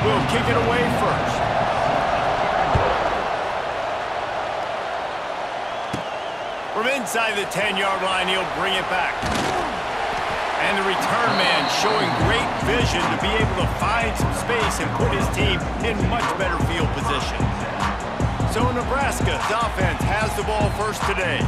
will kick it away first. From inside the 10-yard line, he'll bring it back. And the return man showing great vision to be able to find some space and put his team in much better field position. So Nebraska's offense has the ball first today.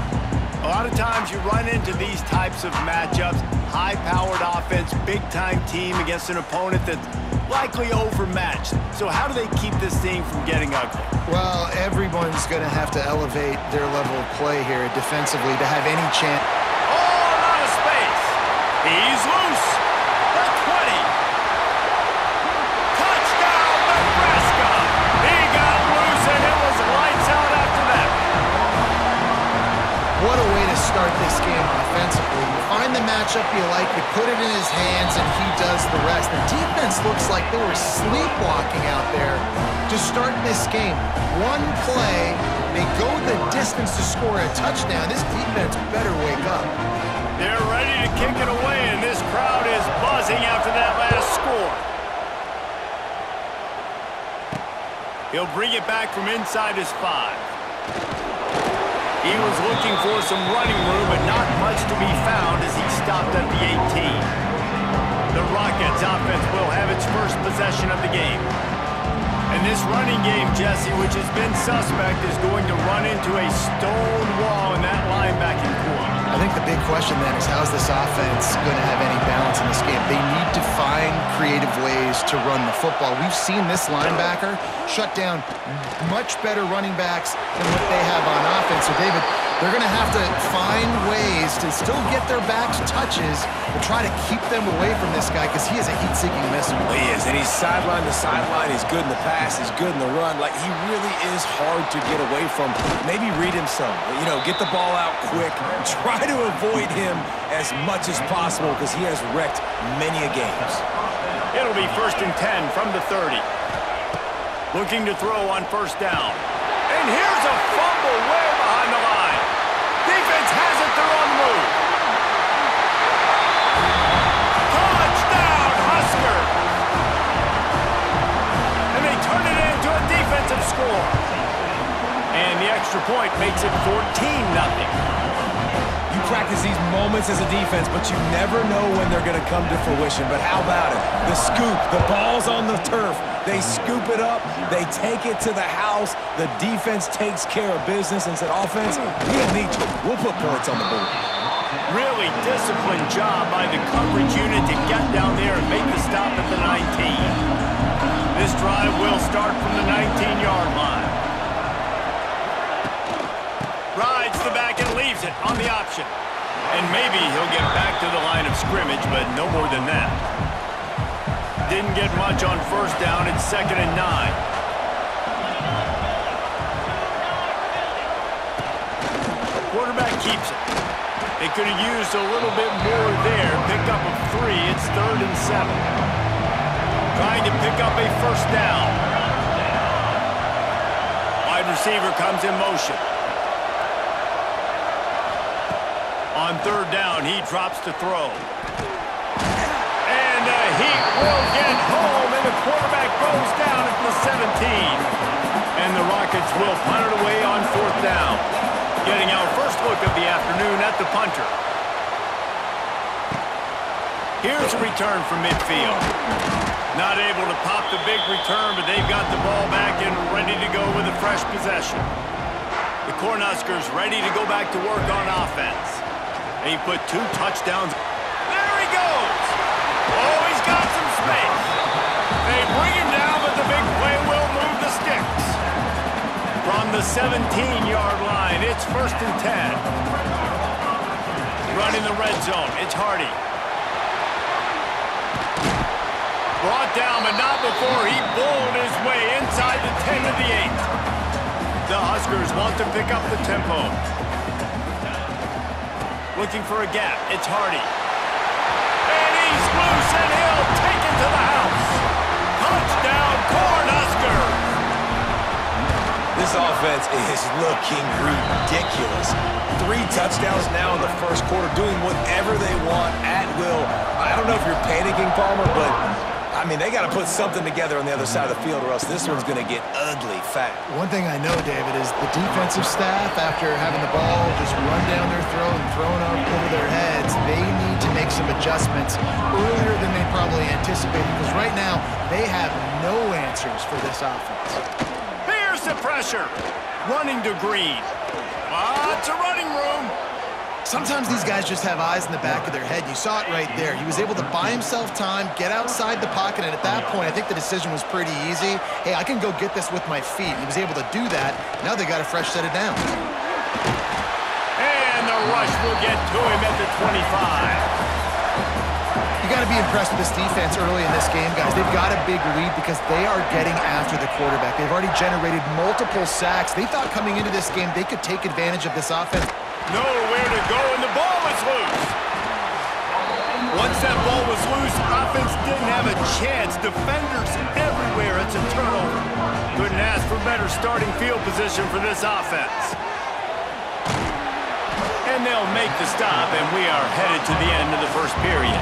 A lot of times you run into these types of matchups, high-powered offense, big-time team against an opponent that's likely overmatched. So how do they keep this thing from getting ugly? Well, everyone's going to have to elevate their level of play here defensively to have any chance. Oh, a lot of space. He's loose. The 20. Touchdown, Nebraska. He got loose, and it was lights out after that. What a way to start this game offensively. You find the matchup you like, you put it in his hands, and he does the rest. The defense looks like they were sleepwalking out there to start this game. One play, they go the distance to score a touchdown. This defense better wake up. They're ready to kick it away, and this crowd is buzzing after that last score. He'll bring it back from inside his 5. He was looking for some running room, but not much to be found as he stopped at the 18. The Rockets offense will have its first possession of the game. And this running game, Jesse, which has been suspect, is going to run into a stone wall in that linebacking core. I think the big question then is how's this offense going to have any balance in this game? They need to find creative ways to run the football. We've seen this linebacker shut down much better running backs than what they have on offense. So, David, they're going to have to find ways to still get their backs touches but try to keep them away from this guy because he is a heat-seeking missile. He is, and he's sideline to sideline. He's good in the pass. He's good in the run. Like, he really is hard to get away from. Maybe read him some. You know, get the ball out quick. Try to avoid him as much as possible because he has wrecked many a games. It'll be 1st and 10 from the 30. Looking to throw on 1st down. And here's a fumble way behind the line. Defense has it. They're on the move. Touchdown, Husker. And they turn it into a defensive score. And the extra point makes it 14-0. You practice these moments as a defense, but you never know when they're going to come to fruition. But how about it? The scoop, the ball's on the turf. They scoop it up. They take it to the house. The defense takes care of business and said, offense, we don't need you. We'll put points on the board. Really disciplined job by the coverage unit to get down there and make the stop at the 19. This drive will start from the 19-yard line. Rides the back and leaves it on the option. And maybe he'll get back to the line of scrimmage, but no more than that. Didn't get much on 1st down. It's 2nd and 9. Quarterback keeps it. They could have used a little bit more there. Pick up a 3. It's 3rd and 7. Trying to pick up a 1st down. Wide receiver comes in motion. On 3rd down, he drops to throw. And he will get home, and the quarterback goes down at the 17. And the Rockets will punt it away on 4th down. Getting our first look of the afternoon at the punter. Here's a return from midfield. Not able to pop the big return, but they've got the ball back and ready to go with a fresh possession. The Cornhuskers ready to go back to work on offense. They put 2 touchdowns. There he goes. Oh, he's got some space. They bring him down, but the big play will move the sticks. From the 17-yard line, it's 1st and 10. Running the red zone, it's Hardy. Brought down, but not before he bowled his way inside the 10 of the 8. The Huskers want to pick up the tempo. Looking for a gap. It's Hardy. And he's loose, and he'll take it to the house. Touchdown, Cornhuskers. This offense is looking ridiculous. 3 touchdowns now in the 1st quarter, doing whatever they want at will. I don't know if you're panicking, Palmer, but I mean, they got to put something together on the other side of the field, or else this one's going to get ugly fast. One thing I know, David, is the defensive staff, after having the ball just run down their throat and thrown up over their heads, they need to make some adjustments earlier than they probably anticipated, because right now they have no answers for this offense. Here's the pressure. Running to Green. Lots of running room. Sometimes these guys just have eyes in the back of their head. You saw it right there. He was able to buy himself time, get outside the pocket, and at that point, I think the decision was pretty easy. Hey, I can go get this with my feet. He was able to do that. Now they got to fresh set it down. And the rush will get to him at the 25. You got to be impressed with this defense early in this game, guys. They've got a big lead because they are getting after the quarterback. They've already generated multiple sacks. They thought coming into this game they could take advantage of this offense. Nowhere to go, and the ball was loose. Once that ball was loose, offense didn't have a chance. Defenders everywhere. It's a turnover. Couldn't ask for better starting field position for this offense. And they'll make the stop, and we are headed to the end of the first period.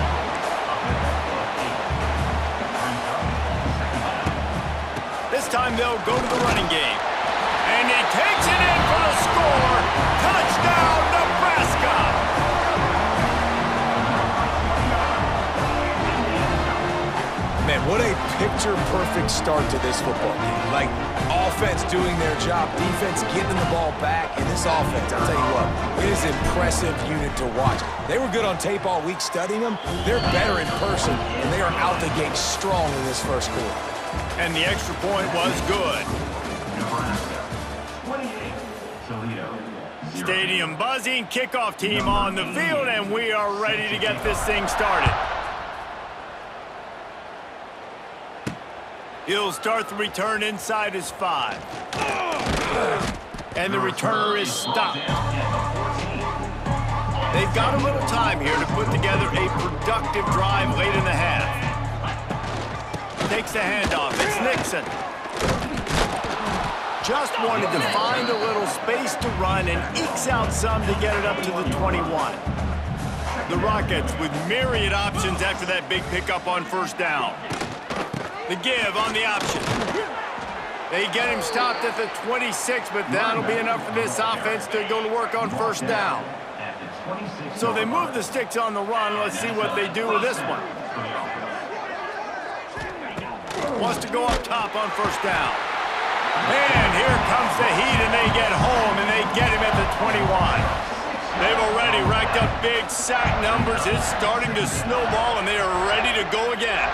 This time they'll go to the running game. And he takes it in for the score. Touchdown, Nebraska! Man, what a picture-perfect start to this football game. Like, offense doing their job, defense getting the ball back, and this offense, I'll tell you what, it is an impressive unit to watch. They were good on tape all week studying them. They're better in person, and they are out the gate strong in this first quarter. And the extra point was good. Stadium buzzing, kickoff team on the field, and we are ready to get this thing started. He'll start the return inside his 5. And the returner is stopped. They've got a little time here to put together a productive drive late in the half. Takes the handoff. It's Nixon. Just wanted to find a little space to run and ekes out some to get it up to the 21. The Rockets with myriad options after that big pickup on first down. The give on the option. They get him stopped at the 26, but that'll be enough for this offense to go to work on first down. So they move the sticks on the run. Let's see what they do with this one. Wants to go up top on first down. And here comes the heat, and they get home, and they get him at the 21. They've already racked up big sack numbers. It's starting to snowball, and they are ready to go again.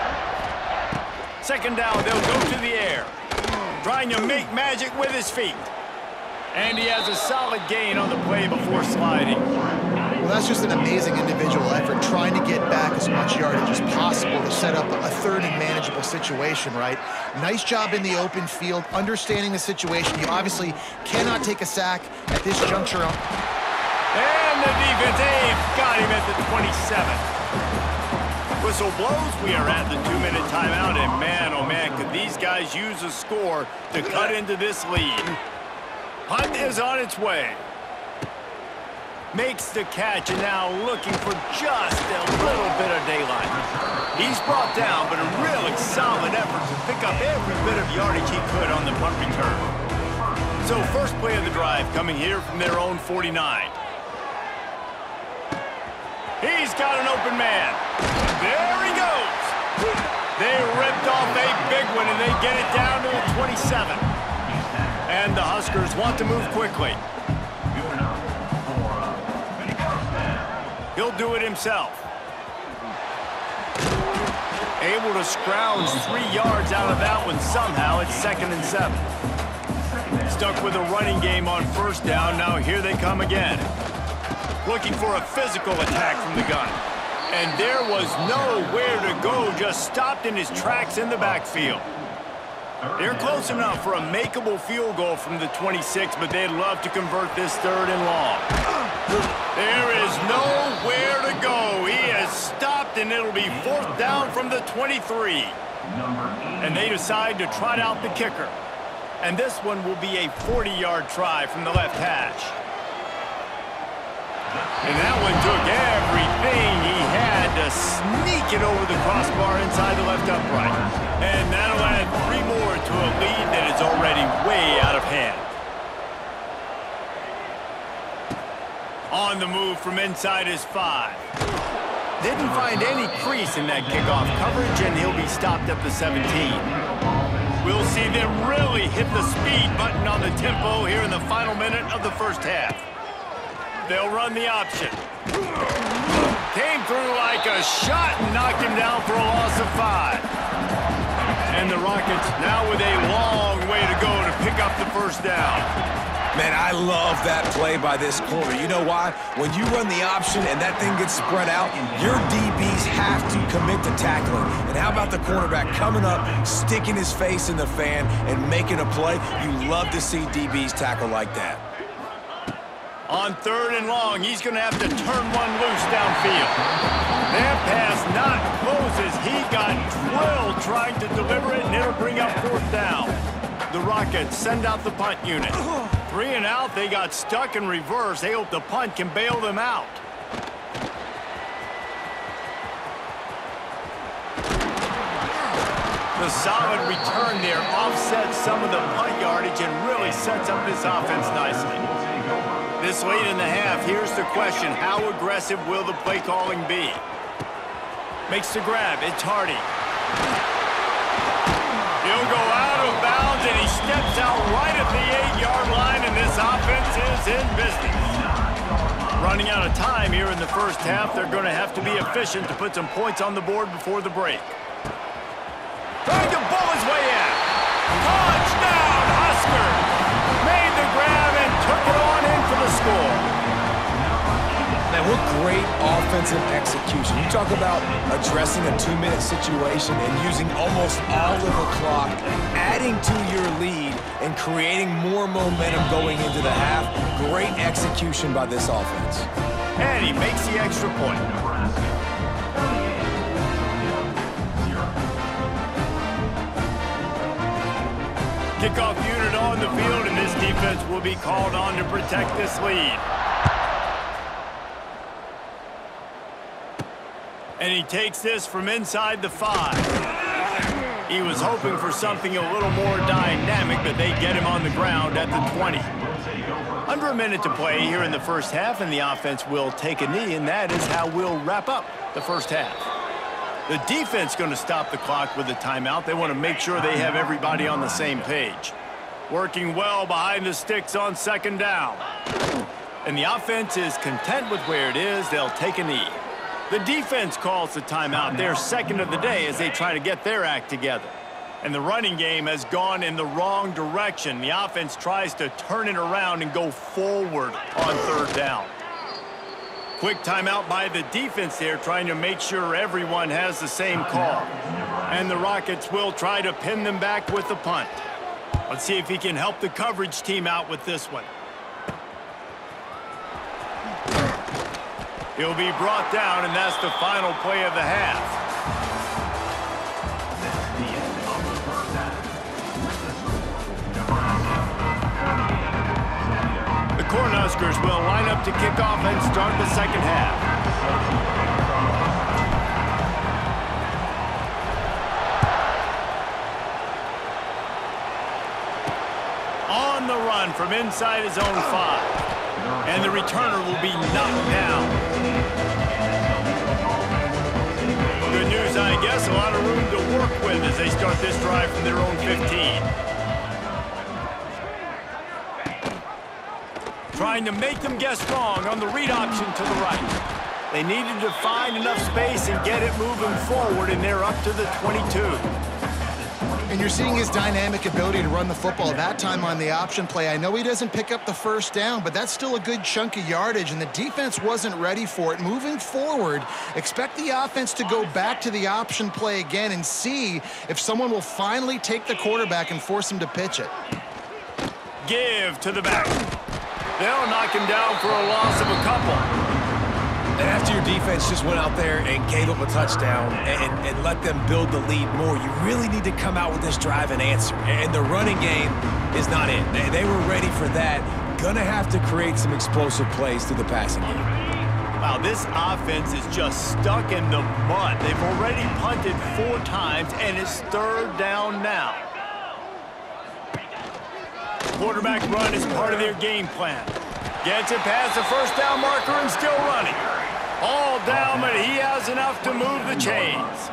Second down, they'll go to the air. Trying to make magic with his feet. And he has a solid gain on the play before sliding. Well, that's just an amazing individual effort, trying to get back as much yardage as possible to set up a third and manageable situation, right? Nice job in the open field, understanding the situation. You obviously cannot take a sack at this juncture. And the defense, they've got him at the 27. Whistle blows. We are at the 2-minute timeout, and man, oh man, could these guys use a score to cut into this lead. Punt is on its way. Makes the catch, and now looking for just a little bit of daylight. He's brought down, but a really solid effort to pick up every bit of yardage he could on the punt return. So first play of the drive coming here from their own 49. He's got an open man. There he goes. They ripped off a big one, and they get it down to the 27. And the Huskers want to move quickly. He'll do it himself. Able to scrounge 3 yards out of that one somehow. It's 2nd and 7. Stuck with a running game on first down. Now here they come again. Looking for a physical attack from the gun. And there was nowhere to go. Just stopped in his tracks in the backfield. They're close enough for a makeable field goal from the 26, but they'd love to convert this 3rd and long. There is nowhere to go. He has stopped, and it'll be 4th down from the 23. And they decide to trot out the kicker. And this one will be a 40-yard try from the left hash. And that one took everything he had to sneak it over the crossbar inside the left left upright. And that'll add 3 more to a lead that is already way out of hand. On the move from inside his 5. Didn't find any crease in that kickoff coverage, and he'll be stopped at the 17. We'll see them really hit the speed button on the tempo here in the final minute of the first half. They'll run the option. Came through like a shot and knocked him down for a loss of 5. And the Rockets now with a long way to go to pick up the first down. Man, I love that play by this corner. You know why? When you run the option and that thing gets spread out, your DBs have to commit to tackling. And how about the quarterback coming up, sticking his face in the fan, and making a play? You love to see DBs tackle like that. On 3rd and long, he's going to have to turn one loose downfield. That pass not close as he got drilled trying to deliver it, and it'll bring up 4th down. The Rockets send out the punt unit. 3 and out, they got stuck in reverse. They hope the punt can bail them out. The solid return there offsets some of the punt yardage and really sets up this offense nicely. This late in the half, here's the question. How aggressive will the play calling be? Makes the grab. It's Hardy. He'll go out of bounds, and he steps out right at the 8-yard line, and this offense is in business. Running out of time here in the first half, they're going to have to be efficient to put some points on the board before the break. Trying to bull his way in. Touchdown, Husker! Made the grab and took it on in for the score. Man, what great offensive execution. You talk about addressing a 2-minute situation and using almost all of the clock, adding to your lead and creating more momentum going into the half. Great execution by this offense. And he makes the extra point. Kickoff unit on the field, and this defense will be called on to protect this lead. And he takes this from inside the 5. He was hoping for something a little more dynamic, but they get him on the ground at the 20. Under a minute to play here in the first half, and the offense will take a knee, and that is how we'll wrap up the first half. The defense going to stop the clock with a timeout. They want to make sure they have everybody on the same page. Working well behind the sticks on 2nd down. And the offense is content with where it is. They'll take a knee. The defense calls the timeout, their 2nd of the day, as they try to get their act together. And the running game has gone in the wrong direction. The offense tries to turn it around and go forward on 3rd down. Quick timeout by the defense there, trying to make sure everyone has the same call. And the Rockets will try to pin them back with the punt. Let's see if he can help the coverage team out with this one. He'll be brought down, and that's the final play of the half. The Cornhuskers will line up to kick off and start the second half. On the run from inside his own 5. And the returner will be knocked down. Good news, I guess. A lot of room to work with as they start this drive from their own 15. Trying to make them guess wrong on the read option to the right. They needed to find enough space and get it moving forward, and they're up to the 22. And you're seeing his dynamic ability to run the football. That time on the option play, I know he doesn't pick up the first down, but that's still a good chunk of yardage, and the defense wasn't ready for it. Moving forward, expect the offense to go back to the option play again and see if someone will finally take the quarterback and force him to pitch it. Give to the back. They'll knock him down for a loss of a couple. And after your defense just went out there and gave up a touchdown and let them build the lead more, you really need to come out with this drive and answer. And the running game is not it. They were ready for that. Gonna have to create some explosive plays through the passing game. Wow, this offense is just stuck in the mud. They've already punted 4 times, and it's 3rd down now. Quarterback run is part of their game plan. Gets it past the 1st down marker and still running. All down, but he has enough to move the chains.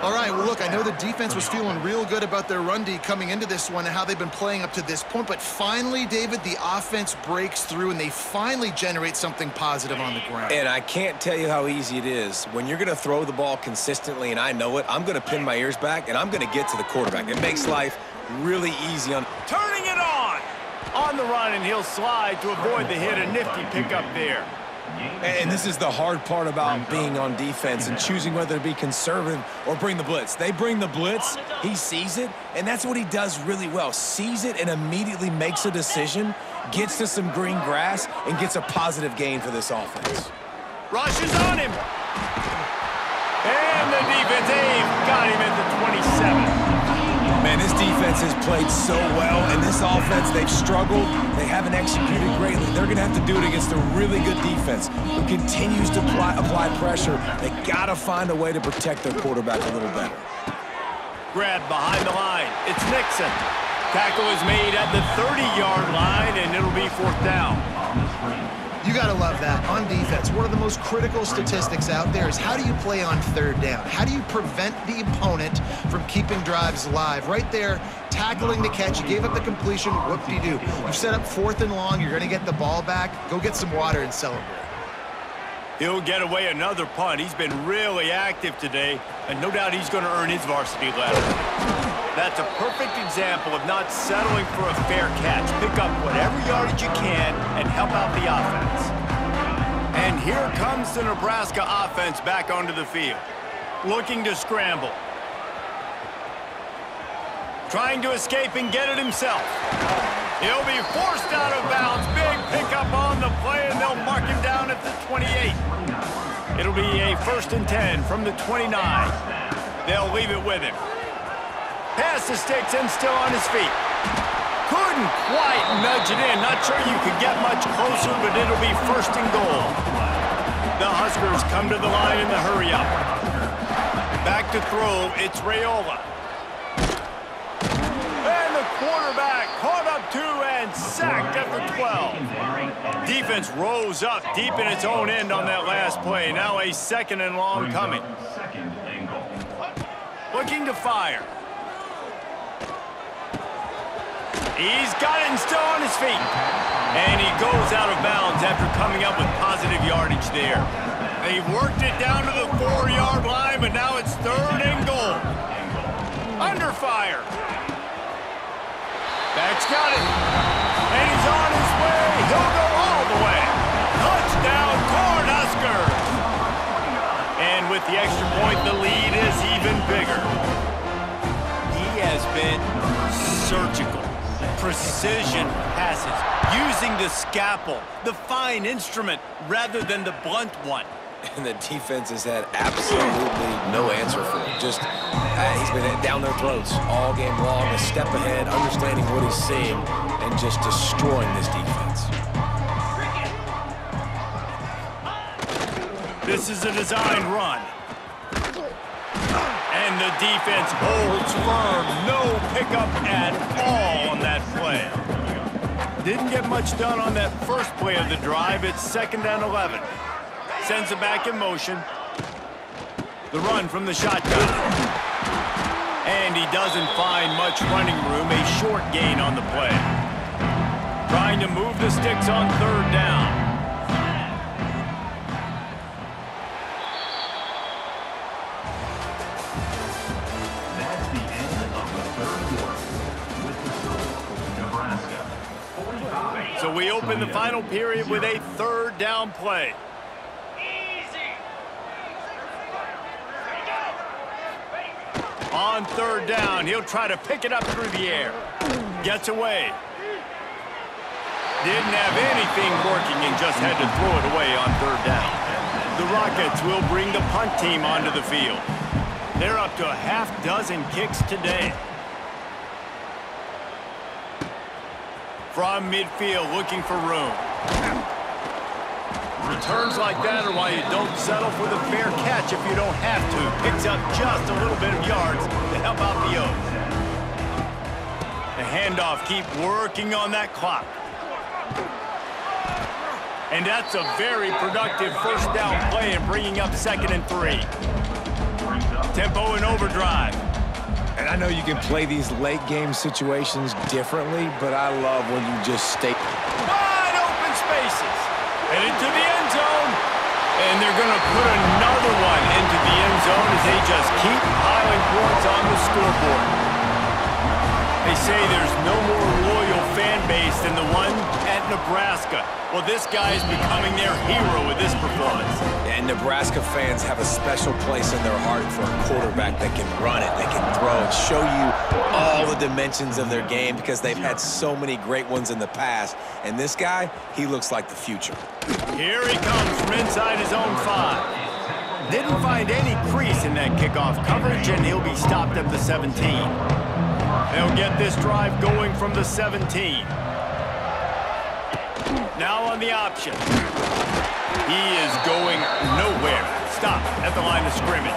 All right, well, look, I know the defense was feeling real good about their run D coming into this one and how they've been playing up to this point, but finally, David, the offense breaks through and they finally generate something positive on the ground. And I can't tell you how easy it is. When you're going to throw the ball consistently, and I know it, I'm going to pin my ears back, and I'm going to get to the quarterback. It makes life really easy. Turning it on the run, and he'll slide to avoid the hit. A nifty pickup there. And this is the hard part about being on defense and choosing whether to be conservative or bring the blitz. They bring the blitz, he sees it, and that's what he does really well. Sees it and immediately makes a decision, gets to some green grass, and gets a positive gain for this offense. Rushes on him. And the defense got him at the 27. Man, this defense has played so well, and this offense, they've struggled. They haven't executed greatly. They're going to have to do it against a really good defense who continues to apply pressure. They got to find a way to protect their quarterback a little better. Grab behind the line. It's Nixon. Tackle is made at the 30-yard line, and it'll be 4th down. You got to love that. On defense, one of the most critical statistics out there is how do you play on 3rd down? How do you prevent the opponent from keeping drives alive? Right there, tackling the catch. You gave up the completion. Whoop-de-doo. You've set up 4th and long. You're going to get the ball back. Go get some water and celebrate. He'll get away another punt. He's been really active today, and no doubt he's going to earn his varsity letter. That's a perfect example of not settling for a fair catch. Pick up whatever yardage you can and help out the offense. And here comes the Nebraska offense back onto the field, looking to scramble. Trying to escape and get it himself. He'll be forced out of bounds. Big pickup on the play, and they'll mark him down at the 28. It'll be a 1st and 10 from the 29. They'll leave it with him. Pass the sticks and still on his feet. Couldn't quite nudge it in. Not sure you could get much closer, but it'll be 1st and goal. The Huskers come to the line in the hurry-up. Back to throw, it's Raiola. And the quarterback caught up 2 and sacked at the 12. Defense rose up deep in its own end on that last play. Now a 2nd and long coming. Looking to fire. He's got it and still on his feet. And he goes out of bounds after coming up with positive yardage there. They've worked it down to the 4-yard line, but now it's 3rd and goal. Under fire. Back's got it. And he's on his way. He'll go all the way. Touchdown, Cornhuskers. And with the extra point, the lead is even bigger. He has been surgical. Precision passes, using the scalpel, the fine instrument, rather than the blunt one. And the defense has had absolutely no answer for it. Just, he's been down their throats all game long, a step ahead, understanding what he's seeing, and just destroying this defense. This is a designed run. And the defense holds firm. No pickup at all on that play. Didn't get much done on that first play of the drive. It's 2nd and 11. Sends it back in motion. The run from the shotgun. And he doesn't find much running room. A short gain on the play. Trying to move the sticks on 3rd down. So we open the final period with a 3rd down play. On 3rd down, he'll try to pick it up through the air. Gets away. Didn't have anything working and just had to throw it away on 3rd down. The Rockets will bring the punt team onto the field. They're up to a half-dozen kicks today. From midfield, looking for room. Returns like that are why you don't settle for the fair catch if you don't have to. Picks up just a little bit of yards to help out the O's. The handoff, keep working on that clock. And that's a very productive first down play and bringing up 2nd and 3. Tempo and overdrive. And I know you can play these late game situations differently, but I love when you just stay wide open spaces. And into the end zone. And they're going to put another one into the end zone as they just keep piling points on the scoreboard. They say there's no more loyal fan base than the one at Nebraska. Well, this guy is becoming their hero with this performance. And Nebraska fans have a special place in their heart for a quarterback that can run it, that can throw it, show you all the dimensions of their game because they've had so many great ones in the past. And this guy, he looks like the future. Here he comes from inside his own 5. Didn't find any crease in that kickoff coverage, and he'll be stopped at the 17. They'll get this drive going from the 17. Now on the option. He is going nowhere. Stop at the line of scrimmage.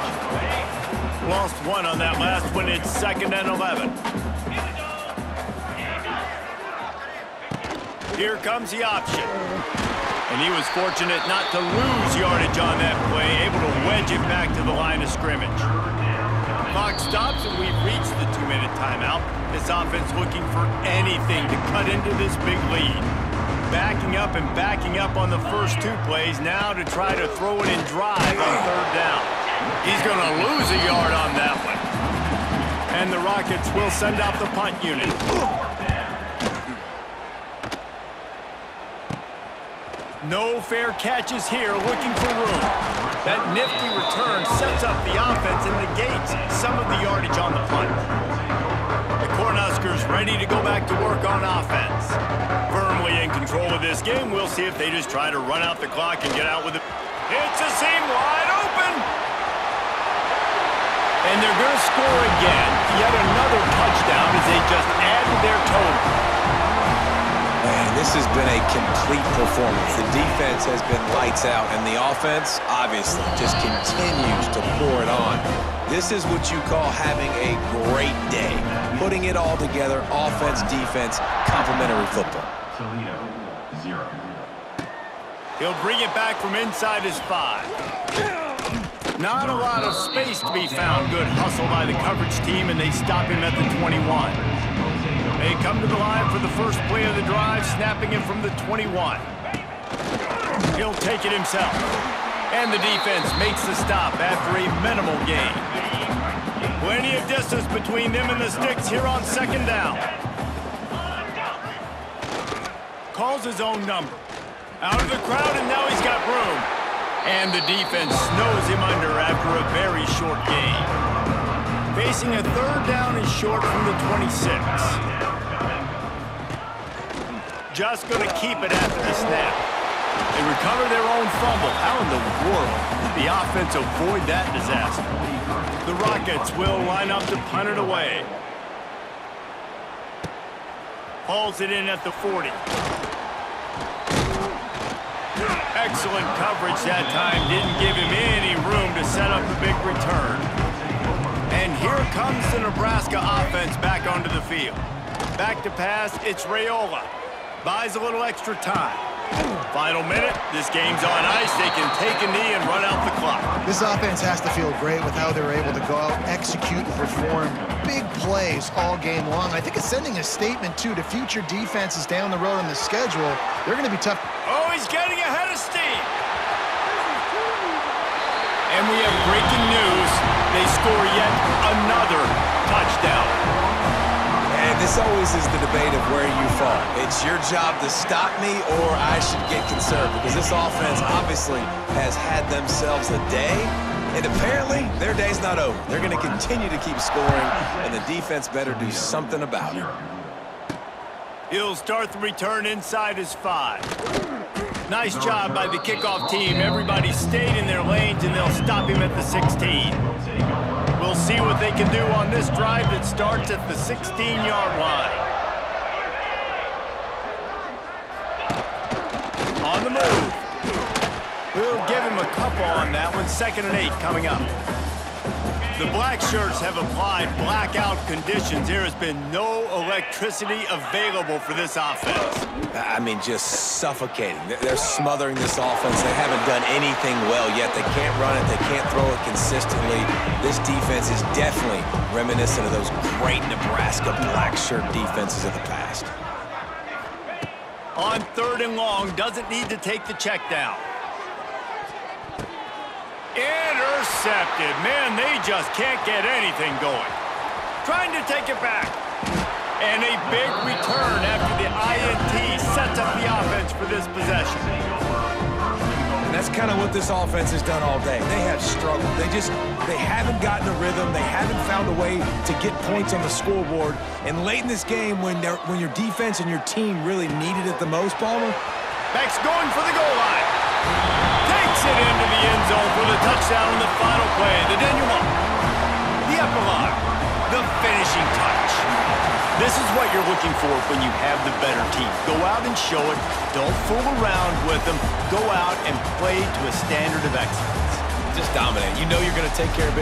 Lost one on that last one. It's 2nd and 11. Here comes the option. And he was fortunate not to lose yardage on that play, able to wedge it back to the line of scrimmage. Clock stops and we've reached the 2-minute timeout. This offense looking for anything to cut into this big lead. Backing up on the first 2 plays now to try to throw it and drive on 3rd down. He's going to lose a yard on that one. And the Rockets will send out the punt unit. No fair catches here, looking for room. That nifty return sets up the offense and negates some of the yardage on the punt. The Cornhuskers ready to go back to work on offense. Firmly in control of this game. We'll see if they just try to run out the clock and get out with it. It's a seam wide open. And they're going to score again. Yet another touchdown as they just add to their total. Man, this has been a complete performance. The defense has been lights out, and the offense, obviously, just continues to pour it on. This is what you call having a great day. Putting it all together, offense, defense, complementary football. 0. He'll bring it back from inside his 5. Not a lot of space to be found. Good hustle by the coverage team, and they stop him at the 21. They come to the line for the first play of the drive, snapping it from the 21. He'll take it himself. And the defense makes the stop after a minimal gain. Plenty of distance between them and the sticks here on 2nd down. Calls his own number. Out of the crowd, and now he's got room. And the defense snows him under after a very short gain. Facing a 3rd down and short from the 26. Just going to keep it after the snap. They recover their own fumble. How in the world did the offense avoid that disaster? The Rockets will line up to punt it away. Hauls it in at the 40. Excellent coverage that time. Didn't give him any room to set up the big return. And here comes the Nebraska offense back onto the field. Back to pass, it's Raiola. Buys a little extra time. Final minute, this game's on ice. They can take a knee and run out the clock. This offense has to feel great with how they're able to go out, execute, and perform big plays all game long. I think it's sending a statement, too, to future defenses down the road on the schedule. They're going to be tough. Oh, he's getting ahead of steam. And we have breaking news. They score yet another touchdown. And this always is the debate of where you fall. It's your job to stop me or I should get concerned because this offense obviously has had themselves a day, and apparently their day's not over. They're going to continue to keep scoring, and the defense better do something about it. He'll start the return inside his 5. Nice job by the kickoff team. Everybody stayed in their lanes, and they'll stop him at the 16. We'll see what they can do on this drive that starts at the 16-yard line. On the move. We'll give him a couple on that one. 2nd and 8 coming up. The black shirts have applied blackout conditions. There has been no electricity available for this offense. I mean, just suffocating. They're smothering this offense. They haven't done anything well yet. They can't run it. They can't throw it consistently. This defense is definitely reminiscent of those great Nebraska black shirt defenses of the past. On 3rd and long, doesn't need to take the check down. Intercepted. Man, they just can't get anything going. Trying to take it back. And a big return after the INT sets up the offense for this possession. And that's kind of what this offense has done all day. They have struggled. They haven't gotten a rhythm. They haven't found a way to get points on the scoreboard. And late in this game, when your defense and your team really needed it the most, Palmer. Beck's going for the goal line. Takes it into the end zone for the touchdown on the final play. The denouement. The epilogue. The finishing touch. This is what you're looking for when you have the better team. Go out and show it. Don't fool around with them. Go out and play to a standard of excellence. Just dominate. You know you're going to take care of business.